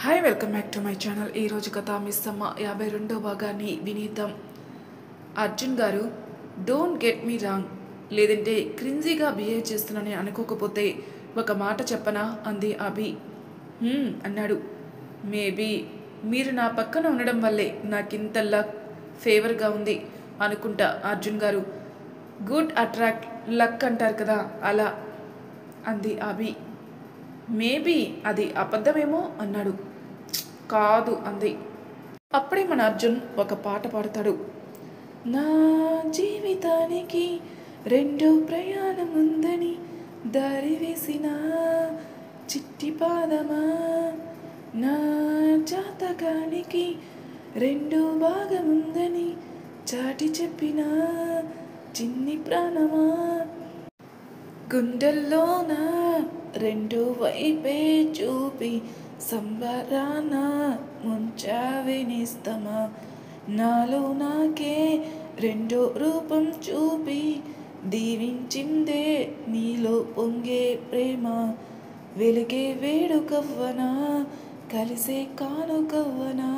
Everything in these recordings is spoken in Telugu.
Hi welcome back to my channel. ఈరోజు కథ మిస్ అమ్మ 52వ భాగాన్ని వినీద్దాం. అర్జున్ గారు, డోంట్ గెట్ మీ రాంగ్, లేదంటే క్రింజీగా బిహేవ్ చేస్తున్నానని అనుకోకపోతే ఒక మాట చెప్పనా అంది అభి. అన్నాడు. మేబీ మీరు నా పక్కన ఉండడం వల్లే నాకింత లక్ ఫేవర్గా ఉంది అనుకుంటా అర్జున్ గారు. గుడ్ అట్రాక్ట్ లక్ అంటారు కదా, అలా అంది అభి. మేబీ అది అబద్ధమేమో అన్నాడు. కాదు అంది. అప్పుడే మన అర్జున్ ఒక పాట పాడతాడు. నా జీవితానికి రెండో ప్రయాణం ఉందని దారి వేసిన చిట్టి పాదమా, నా జాతకానికి రెండో భాగం ఉందని చాటి చెప్పిన చిన్ని ప్రాణమా, గుండెల్లోన రెండు వైపే చూపి సంబరాన ముంచావినిస్తమా, నాలో నాకే రెండో రూపం చూపి దీవించిందే నీలో పొంగే ప్రేమ, వెలిగే వేడుకవ్వనా కలిసే కానుకవ్వనా,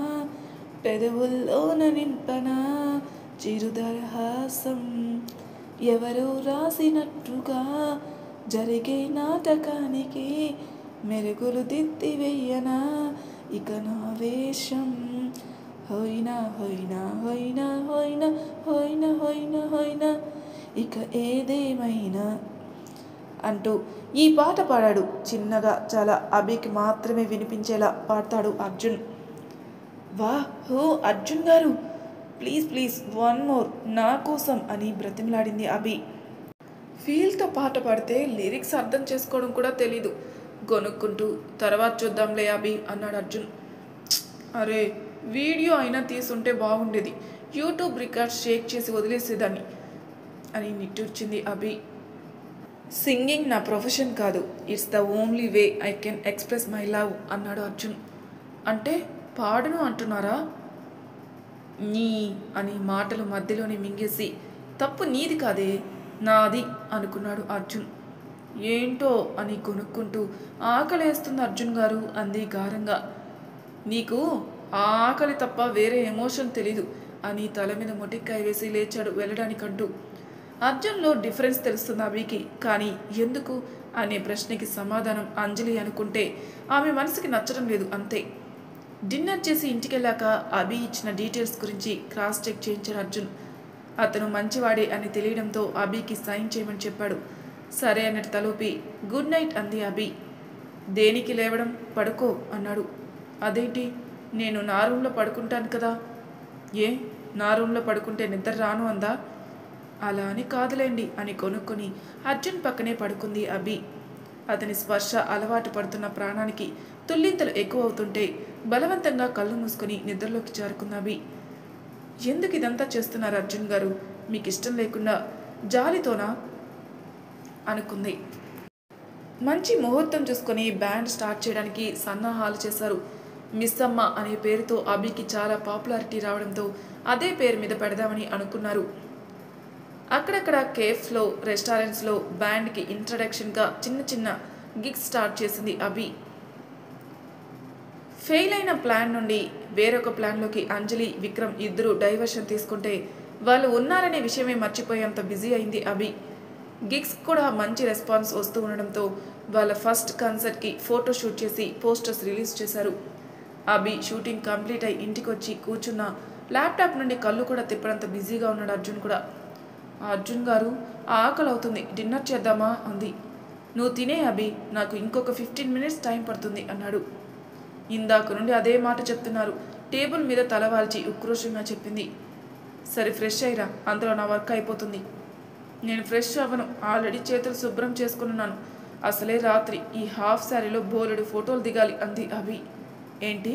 పెదవుల్లోన నింపనా చిరుదరహాసం, ఎవరో రాసినట్టుగా జరిగే నాటకానికి మెరుగులు దిద్ది వెయ్యనా ఇక నా వేషం, హోయినా హోయినా హోయినా హోయినా హోయినా హోయినా హోయినా ఇక ఏదేమైనా అంటూ ఈ పాట పాడాడు. చిన్నగా, చాలా అభికి మాత్రమే వినిపించేలా పాడతాడు అర్జున్. వా హో అర్జున్ గారు, ప్లీజ్ ప్లీజ్ వన్ మోర్ నా కోసం అని బ్రతిమలాడింది అభి. ఫీల్తో పాట పాడితే లిరిక్స్ అర్థం చేసుకోవడం కూడా తెలీదు గొనుక్కుంటూ. తర్వాత చూద్దాంలే అభి అన్నాడు అర్జున్. అరే, వీడియో అయినా తీసుంటే బాగుండేది, యూట్యూబ్ రికార్డ్ షేక్ చేసి వదిలేసేదాన్ని అని నిట్టూర్చింది అభి. సింగింగ్ నా ప్రొఫెషన్ కాదు, it's the only way I can express my love అన్నాడు అర్జున్. అంటే పాడను అంటున్నారా? నీ అని మాటలు మధ్యలోనే మింగేసి, తప్పు నీది కాదే నాది అనుకున్నాడు అర్జున్. ఏంటో అని కొనుక్కుంటూ, ఆకలేస్తుంది అర్జున్ గారు అంది గారంగా. నీకు ఆకలి తప్ప వేరే ఎమోషన్ తెలీదు అని తల మీద మొటిక్కాయ వేసి లేచాడు వెళ్ళడానికంటూ. అర్జున్లో డిఫరెన్స్ తెలుస్తుంది అభికి, కానీ ఎందుకు అనే ప్రశ్నకి సమాధానం అంజలి అనుకుంటే ఆమె మనసుకి నచ్చడం లేదు అంతే. డిన్నర్ చేసి ఇంటికెళ్ళాక అభి ఇచ్చిన డీటెయిల్స్ గురించి క్రాస్ చెక్ చేయించాడు అర్జున్. అతను మంచివాడే అని తెలియడంతో అభికి సైన్ చేయమని చెప్పాడు. సరే అన్నట్టు తలూపి గుడ్ నైట్ అంది అభి. దేనికి లేవడం, పడుకో అన్నాడు. అదేంటి, నేను నా రూమ్లో పడుకుంటాను కదా. ఏ, నా రూమ్లో పడుకుంటే నిద్ర రాను అందా? అలా అని కాదులేండి అని కొనుక్కొని అర్జున్ పక్కనే పడుకుంది అభి. అతని స్పర్శ అలవాటు పడుతున్న ప్రాణానికి తుల్లింతలు ఎక్కువ అవుతుంటే బలవంతంగా కళ్ళు మూసుకొని నిద్రలోకి జారుకుంది అభి. ఎందుకు ఇదంతా చేస్తున్నారు అర్జున్ గారు, మీకు ఇష్టం లేకుండా జాలితోనా అనుకుంది. మంచి ముహూర్తం చూసుకొని బ్యాండ్ స్టార్ట్ చేయడానికి సన్నాహాలు చేశారు. మిస్ అమ్మ అనే పేరుతో అభికి చాలా పాపులారిటీ రావడంతో అదే పేరు మీద పెడదామని అనుకున్నారు. అక్కడక్కడ కేఫ్స్లో, రెస్టారెంట్స్లో బ్యాండ్కి ఇంట్రడక్షన్గా చిన్న చిన్న గిగ్స్ స్టార్ట్ చేసింది అభి. ఫెయిల్ అయిన ప్లాన్ నుండి వేరొక ప్లాన్లోకి అంజలి, విక్రమ్ ఇద్దరు డైవర్షన్ తీసుకుంటే వాళ్ళు ఉన్నారనే విషయమే మర్చిపోయేంత బిజీ అయింది అభి. గిగ్స్ కూడా మంచి రెస్పాన్స్ వస్తూ ఉండడంతో వాళ్ళ ఫస్ట్ కన్సర్ట్కి ఫోటో షూట్ చేసి పోస్టర్స్ రిలీజ్ చేశారు. అభి షూటింగ్ కంప్లీట్ అయి ఇంటికి వచ్చి కూర్చున్న ల్యాప్టాప్ నుండి కళ్ళు కూడా తిప్పడంత బిజీగా ఉన్నాడు అర్జున్ కూడా. అర్జున్ గారు, ఆకలి అవుతుంది, డిన్నర్ చేద్దామా అంది. నువ్వు తినే అభి, నాకు ఇంకొక 15 minutes టైం పడుతుంది అన్నాడు. ఇందాక నుండి అదే మాట చెప్తున్నారు, టేబుల్ మీద తలవాల్చి ఉక్రోషంగా చెప్పింది. సరే ఫ్రెష్ అయ్యిరా, అందులో నా వర్క్ అయిపోతుంది. నేను ఫ్రెష్ అవ్వను, ఆల్రెడీ చేతులు శుభ్రం చేసుకున్నాను, అసలే రాత్రి ఈ హాఫ్ శారీలో బోలెడు ఫోటోలు దిగాలి అంది అభి. ఏంటి?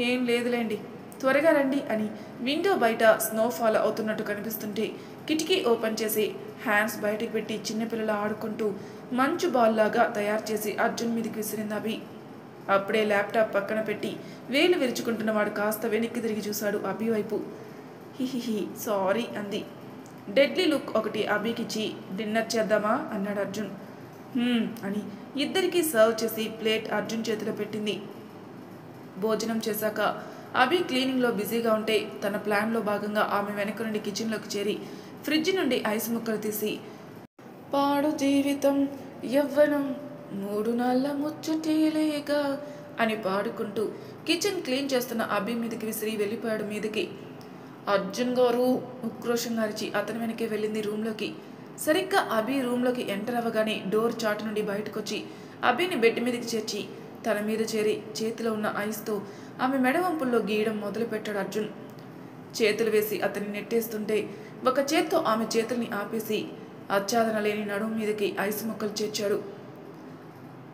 ఏం లేదులేండి, త్వరగా రండి అని విండో బయట స్నోఫాల్ అవుతున్నట్టు కనిపిస్తుంటే కిటికీ ఓపెన్ చేసి హ్యాండ్స్ బయటికి పెట్టి చిన్నపిల్లలు ఆడుకుంటూ మంచు బాల్ లాగా తయారు చేసి అర్జున్ మీదకి విసిరింది అభి. అప్పుడే ల్యాప్టాప్ పక్కన పెట్టి వేలు విరుచుకుంటున్నవాడు కాస్త వెనక్కి తిరిగి చూశాడు అభి వైపు. హిహిహి సారీ అంది. డెడ్లీ లుక్ ఒకటి అభికిచ్చి డిన్నర్ చేద్దామా అన్నాడు అర్జున్. అని ఇద్దరికీ సర్వ్ చేసి ప్లేట్ అర్జున్ చేతిలో పెట్టింది. భోజనం చేశాక అభి క్లీనింగ్లో బిజీగా ఉంటే తన ప్లాన్లో భాగంగా ఆమె వెనక నుండి కిచెన్లోకి చేరి ఫ్రిడ్జ్ నుండి ఐస్ ముక్కలు తీసి పాడు జీవితం యవ్వనం 3 నాళ్ళ ముచ్చటేలేగా అని పాడుకుంటూ కిచెన్ క్లీన్ చేస్తున్న అభి మీదకి విసిరి వెళ్ళిపోయాడు మీదకి. అర్జున్ గారు ఉక్రోషంగా అరిచి అతని వెనకే వెళ్ళింది రూమ్లోకి. సరిగ్గా అభి రూమ్లోకి ఎంటర్ అవ్వగానే డోర్ చాటు నుండి బయటకొచ్చి అభిని బెడ్ మీదకి చేర్చి తన మీద చేరి చేతిలో ఉన్న ఐస్తో ఆమె మెడవంపుల్లో గీయడం మొదలుపెట్టాడు అర్జున్. చేతులు వేసి అతన్ని నెట్టేస్తుంటే ఒక చేత్తో ఆమె చేతుల్ని ఆపేసి ఆచ్ఛాదన లేని నడుము మీదకి ఐస్ ముక్కలు చేర్చాడు.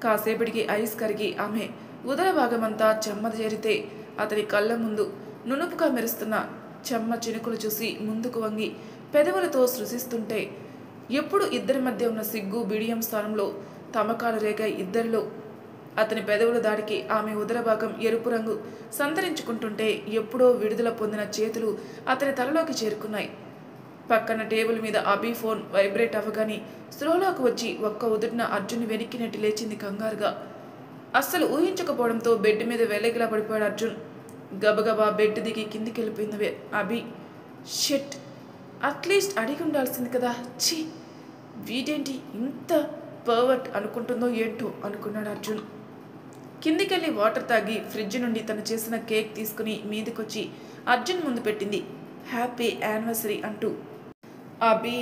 కాసేపటికి ఐస్ కరిగి ఆమె ఉదర భాగమంతా చెమ్మ చేరితే అతని కళ్ళ ముందు నునుపుగా మెరుస్తున్న చెమ్మ చినుకులు చూసి ముందుకు వంగి పెదవులతో సృశిస్తుంటే ఎప్పుడు ఇద్దరి మధ్య ఉన్న సిగ్గు బిడియం స్థానంలో తమకాలు రేగాయి ఇద్దరిలో. అతని పెదవుల దాడికి ఆమె ఉదర భాగం ఎరుపు రంగు సంతరించుకుంటుంటే ఎప్పుడో విడుదల పొందిన చేతులు అతని తలలోకి చేరుకున్నాయి. పక్కన టేబుల్ మీద అభి ఫోన్ వైబ్రేట్ అవ్వగానే స్పృహలోకి వచ్చి ఒక్క ఉదుటిన అర్జున్ని వెనక్కి నెట్టి లేచింది కంగారుగా. అస్సలు ఊహించకపోవడంతో బెడ్ మీద వెలగిలా పడిపోయాడు అర్జున్. గబగబా బెడ్ దిగి కిందికి వెళ్ళిపోయింది అభి. షెట్, అట్లీస్ట్ అడిగి ఉండాల్సింది కదా. ఛీ, వీడేంటి ఇంత పర్వర్ట్ అనుకుంటుందో ఏంటో అనుకున్నాడు అర్జున్. కిందికెళ్ళి వాటర్ తాగి ఫ్రిడ్జ్ నుండి తను చేసిన కేక్ తీసుకుని మీదకొచ్చి అర్జున్ ముందు పెట్టింది. హ్యాపీ యానివర్సరీ అంటూ. అభి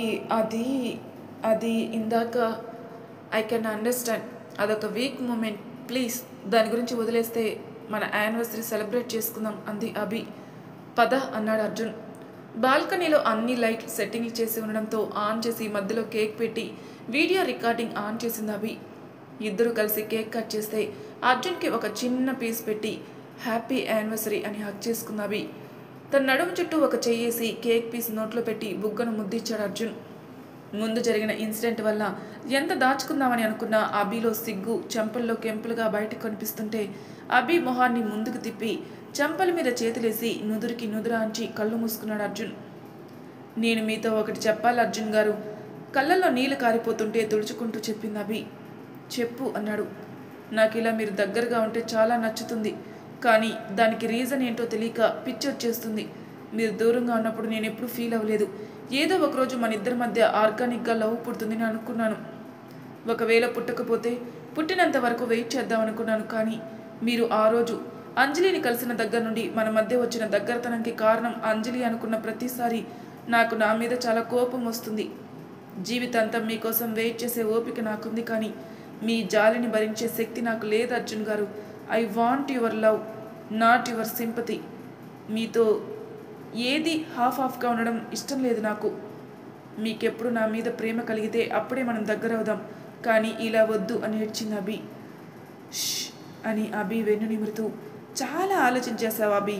అది ఇందాక ఐ కెన్ అండర్స్టాండ్, అదొక వీక్ మూమెంట్, ప్లీజ్ దాని గురించి వదిలేస్తే మన యానివర్సరీ సెలబ్రేట్ చేసుకుందాం అంది అభి. పద అన్నాడు అర్జున్. బాల్కనీలో అన్ని లైట్లు సెట్టింగ్ చేసి ఉండడంతో ఆన్ చేసి మధ్యలో కేక్ పెట్టి వీడియో రికార్డింగ్ ఆన్ చేసింది అభి. ఇద్దరు కలిసి కేక్ కట్ చేస్తే అర్జున్కి ఒక చిన్న పీస్ పెట్టి హ్యాపీ యానివర్సరీ అని హక్ చేసుకుంది అభి. తన నడుము చుట్టూ ఒక చెయ్యేసి కేక్ పీస్ నోట్లో పెట్టి బుగ్గను ముద్దిచ్చాడు అర్జున్. ముందు జరిగిన ఇన్సిడెంట్ వల్ల ఎంత దాచుకుందామని అనుకున్న అభిలో సిగ్గు చెంపల్లో కెంపులుగా బయటకు కనిపిస్తుంటే అభి మొహాన్ని ముందుకు తిప్పి చెంపల మీద చేతులేసి నుదురికి నుదురాంచి కళ్ళు మూసుకున్నాడు అర్జున్. నేను మీతో ఒకటి చెప్పాలి అర్జున్ గారు, కళ్ళల్లో నీళ్లు కారిపోతుంటే తుడుచుకుంటూ చెప్పింది అభి. చెప్పు అన్నాడు. నాకు ఇలా మీరు దగ్గరగా ఉంటే చాలా నచ్చుతుంది, కానీ దానికి రీజన్ ఏంటో తెలియక పిచ్చి వచ్చేస్తుంది. మీరు దూరంగా ఉన్నప్పుడు నేను ఎప్పుడు ఫీల్ అవ్వలేదు. ఏదో ఒకరోజు మన ఇద్దరి మధ్య ఆర్గానిక్గా లవ్ పుడుతుందని అనుకున్నాను. ఒకవేళ పుట్టకపోతే పుట్టినంత వరకు వెయిట్ చేద్దాం అనుకున్నాను. కానీ మీరు ఆ రోజు అంజలిని కలిసిన దగ్గర నుండి మన మధ్య వచ్చిన దగ్గరతనానికి కారణం అంజలి అనుకున్న ప్రతిసారి నాకు నా మీద చాలా కోపం వస్తుంది. జీవితాంతం మీకోసం వెయిట్ చేసే ఓపిక నాకుంది, కానీ మీ జాలిని భరించే శక్తి నాకు లేదు అర్జున్ గారు. I want your love, not your sympathy. మీతో ఏది హాఫ్గా ఉండడం ఇష్టం లేదు నాకు. మీకెప్పుడు నా మీద ప్రేమ కలిగితే అప్పుడే మనం దగ్గర అవుదాం, కానీ ఇలా వద్దు అని ఏడ్చింది అభి. ష్ అని అభి వెన్ను నిమురుతూ, చాలా ఆలోచించేశావు అభి,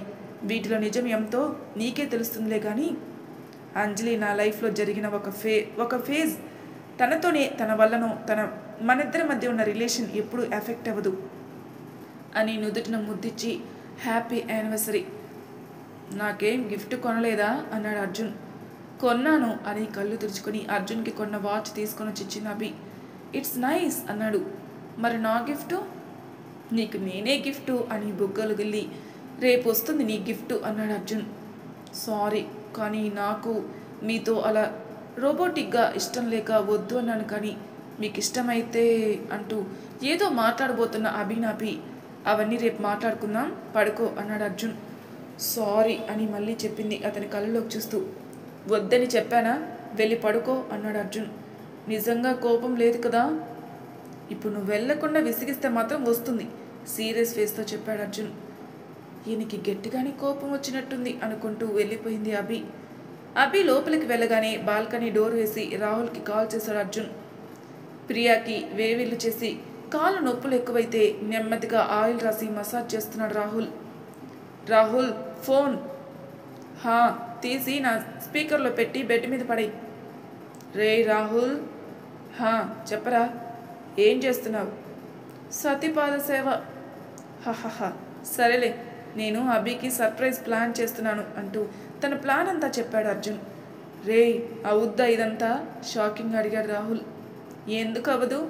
వీటిలో నిజం ఎంతో నీకే తెలుస్తుందిలే. కానీ అంజలి నా లైఫ్లో జరిగిన ఒక ఫేజ్, తనతోనే తన వల్లనో మనిద్దరి మధ్య ఉన్న రిలేషన్ ఎప్పుడూ ఎఫెక్ట్ అవ్వదు అని నుదుటిన ముద్దిచ్చి హ్యాపీ యానివర్సరీ. నాకేం గిఫ్ట్ కొనలేదా అన్నాడు అర్జున్. కొన్నాను అని కళ్ళు తుడుచుకొని అర్జున్కి కొన్న వాచ్ తీసుకొని వచ్చి ఇచ్చిన అభి. ఇట్స్ నైస్ అన్నాడు. మరి నా గిఫ్టు? నీకు నేనే గిఫ్టు అని బుగ్గలు గిల్లి, రేపు వస్తుంది నీ గిఫ్టు అన్నాడు అర్జున్. సారీ, కానీ నాకు మీతో అలా రోబోటిక్గా ఇష్టం లేక వద్దు అన్నాను, కానీ మీకు ఇష్టమైతే అంటూ ఏదో మాట్లాడబోతున్న అభినాపి, అవన్నీ రేపు మాట్లాడుకుందాం, పడుకో అన్నాడు అర్జున్. సారీ అని మళ్ళీ చెప్పింది అతని కళ్ళలోకి చూస్తూ. వద్దని చెప్పానా, వెళ్ళి పడుకో అన్నాడు అర్జున్. నిజంగా కోపం లేదు కదా? ఇప్పుడు నువ్వు వెళ్లకుండా విసిగిస్తే మాత్రం వస్తుంది, సీరియస్ ఫేస్తో చెప్పాడు అర్జున్. ఈయనకి గట్టిగానే కోపం వచ్చినట్టుంది అనుకుంటూ వెళ్ళిపోయింది అభి. అభి లోపలికి వెళ్ళగానే బాల్కనీ డోర్ వేసి రాహుల్కి కాల్ చేశాడు అర్జున్. ప్రియాకి వేవిళ్ళు చేసి కాళ్ళు నొప్పులు ఎక్కువైతే నెమ్మదిగా ఆయిల్ రాసి మసాజ్ చేస్తున్నాడు రాహుల్. రాహుల్ ఫోన్ తీసి నా స్పీకర్లో పెట్టి బెడ్ మీద పడేయి. రే రాహుల్, చెప్పరా, ఏం చేస్తున్నావు? సతీపాద సేవ. సరేలే, నేను అభికి సర్ప్రైజ్ ప్లాన్ చేస్తున్నాను అంటూ తన ప్లాన్ అంతా చెప్పాడు అర్జున్. రే అవుద్దా ఇదంతా షాకింగ్ అడిగాడు రాహుల్. ఎందుకు అవ్వదు,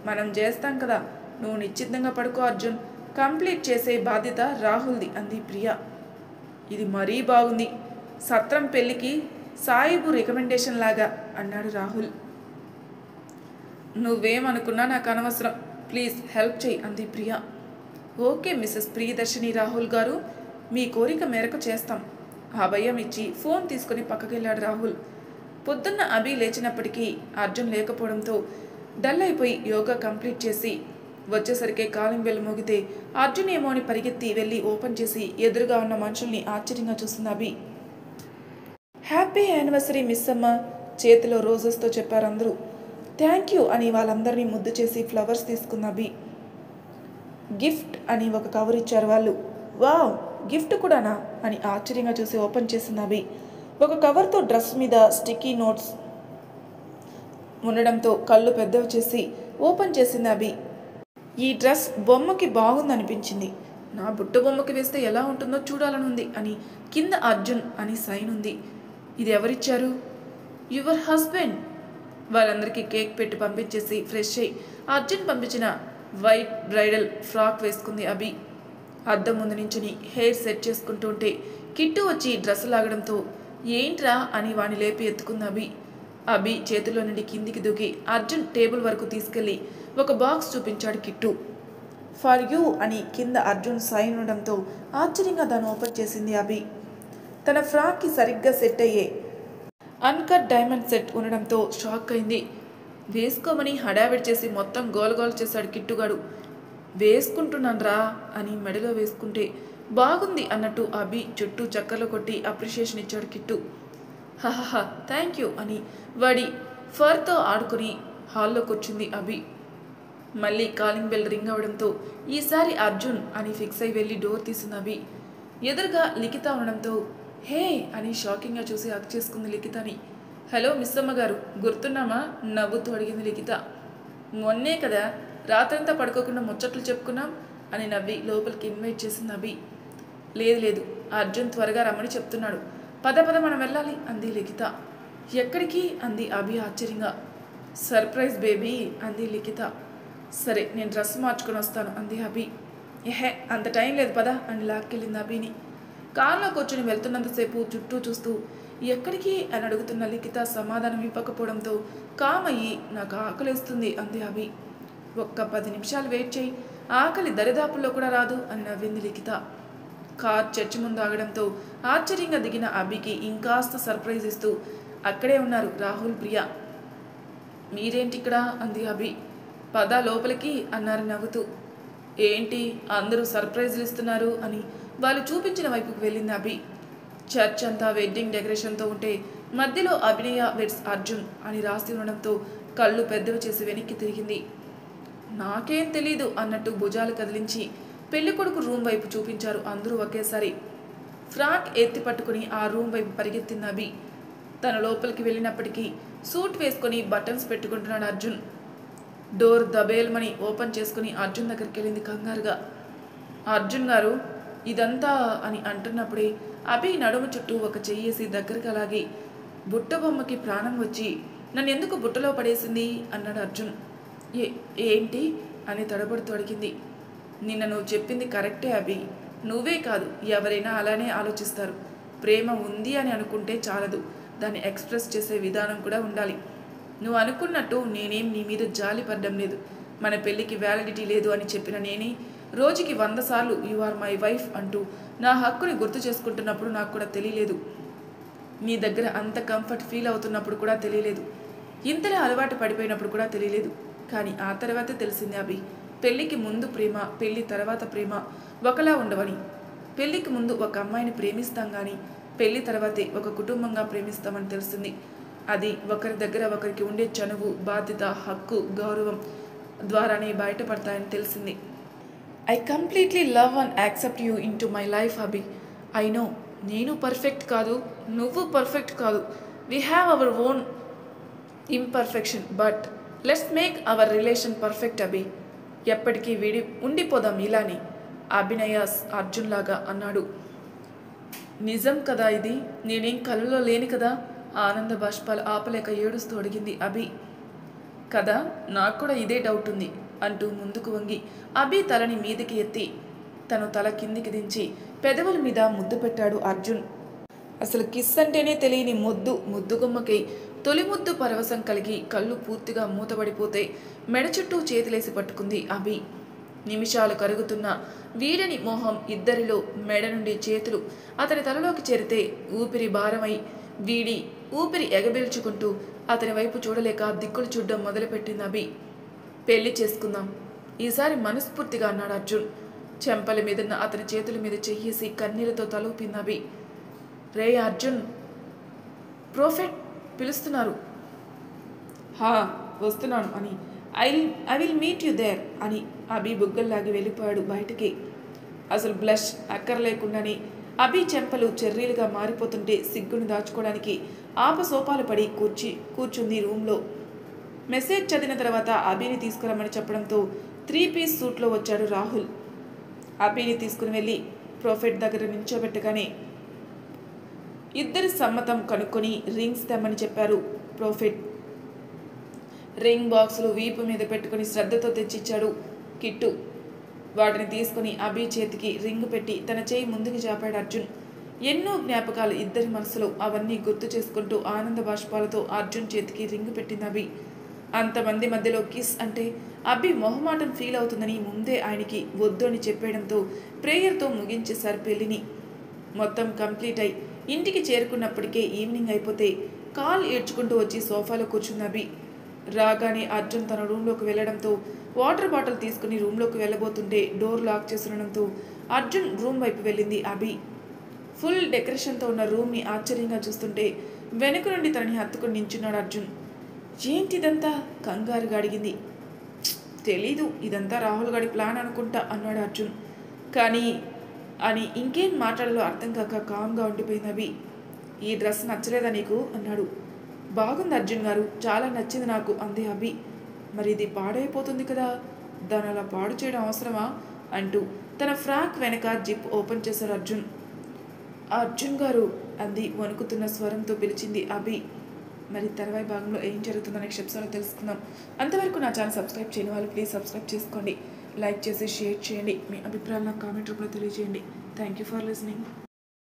మనం చేస్తాం కదా, నువ్వు నిశ్చితంగా పడుకో అర్జున్, కంప్లీట్ చేసే బాధ్యత రాహుల్ది అంది ప్రియ. ఇది మరీ బాగుంది, సత్రం పెళ్ళికి సాయిబు రికమెండేషన్ లాగా అన్నాడు రాహుల్. నువ్వేమనుకున్నా నాకు అనవసరం, ప్లీజ్ హెల్ప్ చేయి అంది ప్రియ. ఓకే మిస్సెస్ ప్రియదర్శిని రాహుల్ గారు, మీ కోరిక మేరకు చేస్తాం. అభయం ఇచ్చి ఫోన్ తీసుకుని పక్కకెళ్ళాడు రాహుల్. పొద్దున్న అభి లేచినప్పటికీ అర్జున్ లేకపోవడంతో డల్ అయిపోయి యోగా కంప్లీట్ చేసి వచ్చేసరికి కాలింగ్ బెల్ మోగితే అర్జున్ ఏమో అని పరిగెత్తి వెళ్ళి ఓపెన్ చేసి ఎదురుగా ఉన్న మనుషుల్ని ఆశ్చర్యంగా చూస్తుంది అభి. హ్యాపీ యానివర్సరీ మిస్ అమ్మ, చేతిలో రోజెస్తో చెప్పారు అందరూ. థ్యాంక్ యూ అని వాళ్ళందరినీ ముద్దు చేసి ఫ్లవర్స్ తీసుకున్న అభి. గిఫ్ట్ అని ఒక కవర్ ఇచ్చారు వాళ్ళు. వావ్, గిఫ్ట్ కూడానా అని ఆశ్చర్యంగా చూసి ఓపెన్ చేసింది అభి. ఒక కవర్తో డ్రెస్ మీద స్టిక్కీ నోట్స్ ఉండడంతో కళ్ళు పెద్దవి చేసి ఓపెన్ చేసింది అభి. ఈ డ్రెస్ బొమ్మకి బాగుందనిపించింది, నా బుట్ట బొమ్మకి వేస్తే ఎలా ఉంటుందో చూడాలనుంది అని కింద అర్జున్ అని సైన్ ఉంది. ఇది ఎవరిచ్చారు? Your husband. వాళ్ళందరికీ కేక్ పెట్టి పంపించేసి ఫ్రెష్ అయ్యి అర్జున్ పంపించిన వైట్ బ్రైడల్ ఫ్రాక్ వేసుకుంది అభి. అద్దం ముందు నించుని హెయిర్ సెట్ చేసుకుంటూ ఉంటే కిట్టు వచ్చి డ్రెస్ లాగడంతో ఏంట్రా అని వాణ్ణి లేపి ఎత్తుకుంది అభి. అభి చేతిలో నుండి కిందికి దూకి అర్జున్ టేబుల్ వరకు తీసుకెళ్లి ఒక బాక్స్ చూపించాడు కిట్టు. ఫర్ యూ అని కింద అర్జున్ సైన్ ఉండడంతో ఆశ్చర్యంగా దాన్ని ఓపెన్ చేసింది అభి. తన ఫ్రాక్కి సరిగ్గా సెట్ అయ్యే అన్కట్ డైమండ్ సెట్ ఉండడంతో షాక్ అయింది. వేసుకోమని హడావిడి చేసి మొత్తం గోలగోల చేశాడు కిట్టుగాడు. వేసుకుంటున్నాను రా అని మెడలో వేసుకుంటే బాగుంది అన్నట్టు అభి చుట్టూ చక్కర్లు కొట్టి అప్రిషియేషన్ ఇచ్చాడు కిట్టు. హహహ థ్యాంక్ యూ అని వాడి ఫర్తో ఆడుకుని హాల్లో కూర్చుంది అభి. మళ్ళీ కాలింగ్ బెల్ రింగ్ అవడంతో ఈసారి అర్జున్ అని ఫిక్స్ అయి వెళ్ళి డోర్ తీసింది అభి. ఎదురుగా లిఖిత ఉండడంతో హే అని షాకింగ్గా చూసి హక్ చేసుకుంది లిఖితని. హలో మిస్ అమ్మగారు, గుర్తున్నామా నవ్వుతూ అడిగింది లిఖిత. మొన్నే కదా రాత్రంతా పడుకోకుండా ముచ్చట్లు చెప్పుకున్నాం అని నవ్వి లోపలికి ఇన్వైట్ చేసింది అభి. లేదు లేదు, అర్జున్ త్వరగా రమ్మని చెప్తున్నాడు, పద పద మనం వెళ్ళాలి అంది లిఖిత. ఎక్కడికి అంది అభి ఆశ్చర్యంగా. సర్ప్రైజ్ బేబీ అంది లిఖిత. సరే నేను డ్రెస్ మార్చుకొని వస్తాను అంది అభి. ఏహే అంత టైం లేదు పద అని లాక్కెళ్ళింది అభిని. కార్లో కూర్చొని వెళ్తున్నంతసేపు చుట్టూ చూస్తూ ఎక్కడికి అని అడుగుతున్న లిఖిత సమాధానం ఇవ్వకపోవడంతో కామయ్యి నాకు ఆకలిస్తుంది అంది అభి. ఒక్క 10 నిమిషాలు వెయిట్ చేయి, ఆకలి దరిదాపుల్లో కూడా రాదు అని నవ్వింది లిఖిత. కార్ చర్చి ముందు ఆగడంతో ఆశ్చర్యంగా దిగిన అభికి ఇంకాస్త సర్ప్రైజ్ ఇస్తూ అక్కడే ఉన్నారు రాహుల్ ప్రియ. మీరేంటి ఇక్కడ అంది అభి. పద లోపలికి అన్నారు నవ్వుతూ. ఏంటి అందరూ సర్ప్రైజ్లు ఇస్తున్నారు అని వాళ్ళు చూపించిన వైపుకు వెళ్ళింది అభి. చర్చ్ అంతా వెడ్డింగ్ డెకరేషన్తో ఉంటే మధ్యలో అభినయ వెడ్స్ అర్జున్ అని రాసి ఉండడంతో కళ్ళు పెద్దవి చేసి వెనక్కి తిరిగింది. నాకేం తెలీదు అన్నట్టు భుజాలు కదిలించి పెళ్ళికొడుకు రూమ్ వైపు చూపించారు అందరూ ఒకేసారి. ఫ్రాక్ ఎత్తి పట్టుకుని ఆ రూమ్ వైపు పరిగెత్తింది అభి. తన లోపలికి వెళ్ళినప్పటికీ సూట్ వేసుకొని బటన్స్ పెట్టుకుంటున్నాడు అర్జున్. డోర్ దబేల్మని ఓపెన్ చేసుకుని అర్జున్ దగ్గరికి వెళ్ళింది కంగారుగా. అర్జున్ గారు ఇదంతా అని అంటున్నప్పుడే అభి నడుము చుట్టూ ఒక చెయ్యేసి దగ్గరికి అలాగి బుట్ట బొమ్మకి ప్రాణం వచ్చి నన్ను ఎందుకు బుట్టలో పడేసింది అన్నాడు అర్జున్. ఏంటి అని తడబడుతూ అడిగింది. నిన్న నువ్వు చెప్పింది కరెక్టే అభి, నువ్వే కాదు ఎవరైనా అలానే ఆలోచిస్తారు. ప్రేమ ఉంది అని అనుకుంటే చాలదు, దాన్ని ఎక్స్ప్రెస్ చేసే విధానం కూడా ఉండాలి. నువ్వు అనుకున్నట్టు నేనేం నీ మీద జాలి పడ్డం లేదు. మన పెళ్ళికి వ్యాలిడిటీ లేదు అని చెప్పిన నేనే రోజుకి 100 సార్లు యు ఆర్ మై వైఫ్ అంటూ నా హక్కుని గుర్తు చేసుకుంటున్నప్పుడు నాకు కూడా తెలియలేదు. నీ దగ్గర అంత కంఫర్ట్ ఫీల్ అవుతున్నప్పుడు కూడా తెలియలేదు. ఇంతలో అలవాటు పడిపోయినప్పుడు కూడా తెలియలేదు. కానీ ఆ తర్వాతే తెలిసింది అభి, పెళ్ళికి ముందు ప్రేమ పెళ్ళి తర్వాత ప్రేమ ఒకలా ఉండవని. పెళ్ళికి ముందు ఒక అమ్మాయిని ప్రేమిస్తాం కానీ పెళ్ళి తర్వాతే ఒక కుటుంబంగా ప్రేమిస్తామని తెలిసింది. అది ఒకరి దగ్గర ఒకరికి ఉండే చనువు, బాధ్యత, హక్కు, గౌరవం ద్వారానే బయటపడతాయని తెలిసింది. I completely love and accept you in to my life Abhi. I know నేను పర్ఫెక్ట్ కాదు, నువ్వు పర్ఫెక్ట్ కాదు. We have our own imperfection, but let's make our relation perfect Abhi. ఎప్పటికీ ఉండిపోదాం ఇలానే అభినయ అర్జున్ లాగా అన్నాడు. నిజం కదా ఇది, నేనేం కలలో లేని కదా? ఆనంద బాష్పాలు ఆపలేక ఏడుస్తూ అడిగింది అభి. కదా నాకు కూడా ఇదే డౌట్ ఉంది అంటూ ముందుకు వంగి అభి తలని మీదికి ఎత్తి తను తల కిందికి దించి పెదవుల మీద ముద్దు పెట్టాడు అర్జున్. అసలు కిస్ అంటేనే తెలియని ముద్దుగుమ్మకై తొలి ముద్దు పరవశం కలిగి కళ్ళు పూర్తిగా మూతబడిపోతే మెడ చుట్టూ చేతులేసి పట్టుకుంది అభి. నిమిషాలు కరుగుతున్న వీడని మోహం ఇద్దరిలో మెడ నుండి చేతులు అతని తలలోకి చేరితే ఊపిరి భారమై వీడి ఊపిరి ఎగబీల్చుకుంటూ అతని వైపు చూడలేక దిక్కులు చూడ్డం మొదలుపెట్టింది అభి. పెళ్లి చేసుకుందాం ఈసారి మనస్ఫూర్తిగా అన్నాడు అర్జున్. చెంపల మీదున్న అతని చేతుల మీద చెయ్యేసి కన్నీళ్లతో తలూపింది అభి. రే అర్జున్, ప్రొఫెట్ పిలుస్తున్నారు. హా వస్తున్నాను అని I will meet you there అని అభి బుగ్గల్లాగి వెళ్ళిపోయాడు బయటికి. అసలు బ్లష్ అక్కర్లేకుండానే అభి చెంపలు చెర్రీలుగా మారిపోతుంటే సిగ్గును దాచుకోవడానికి ఆపసోపాలు పడి కూర్చుంది రూమ్లో. మెసేజ్ చదివిన తర్వాత అభిని తీసుకురమ్మని చెప్పడంతో 3 పీస్ సూట్లో వచ్చాడు రాహుల్. అభిని తీసుకుని వెళ్ళి ప్రొఫెట్ దగ్గర నిల్చోబెట్టగానే ఇద్దరి సమ్మతం కనుక్కొని రింగ్స్ తెమ్మని చెప్పారు ప్రొఫెట్. రింగ్ బాక్సులు వీపు మీద పెట్టుకుని శ్రద్ధతో తెచ్చిచ్చాడు కిట్టు. వాటిని తీసుకుని అభి చేతికి రింగ్ పెట్టి తన చేయి ముందుకు చాపాడు అర్జున్. ఎన్నో జ్ఞాపకాలు ఇద్దరి మనసులో, అవన్నీ గుర్తు చేసుకుంటూ ఆనంద బాష్పాలతో అర్జున్ చేతికి రింగ్ పెట్టింది అభి. అంతమంది మధ్యలో కిస్ అంటే అభి మొహమాటం ఫీల్ అవుతుందని ముందే ఆయనకి వద్దు అని చెప్పేయడంతో ప్రేయర్తో ముగించేశారు పెళ్లిని. మొత్తం కంప్లీట్ అయి ఇంటికి చేరుకున్నప్పటికే ఈవినింగ్ అయిపోతే కాల్ ఏడ్చుకుంటూ వచ్చి సోఫాలో కూర్చుంది అభి. రాగానే అర్జున్ తన రూమ్లోకి వెళ్ళడంతో వాటర్ బాటిల్ తీసుకుని రూమ్లోకి వెళ్ళబోతుంటే డోర్ లాక్ చేస్తుండడంతో అర్జున్ రూమ్ వైపు వెళ్ళింది అభి. ఫుల్ డెకరేషన్తో ఉన్న రూమ్ని ఆశ్చర్యంగా చూస్తుంటే వెనుక నుండి తనని హత్తుకుని నించున్నాడు అర్జున్. ఏంటిదంతా కంగారుగా అడిగింది. తెలీదు, ఇదంతా రాహుల్ గాడి ప్లాన్ అనుకుంటా అన్నాడు అర్జున్. కానీ అని ఇంకేం మాట్లాడాలో అర్థం కాక కామ్గా ఉండిపోయింది అభి. ఈ డ్రెస్ నచ్చలేదా నీకు అన్నాడు. బాగుంది అర్జున్ గారు, చాలా నచ్చింది నాకు అంది అభి. మరి ఇది పాడైపోతుంది కదా, దాని అలా పాడు చేయడం అవసరమా అంటూ తన ఫ్రాక్ వెనక జిప్ ఓపెన్ చేశాడు అర్జున్. అర్జున్ గారు అంది వణుకుతున్న స్వరంతో పిలిచింది అభి. మరి తర్వాయి భాగంలో ఏం జరుగుతుందో నెక్స్ట్ ఎపిసోడ్లో తెలుసుకుందాం. అంతవరకు నా ఛానల్ సబ్స్క్రైబ్ చేయని వాళ్ళు ప్లీజ్ సబ్స్క్రైబ్ చేసుకోండి, లైక్ చేసి షేర్ చేయండి, మీ అభిప్రాయాలు నాకు కామెంట్ రూపంలో తెలియజేయండి. Thank you for listening.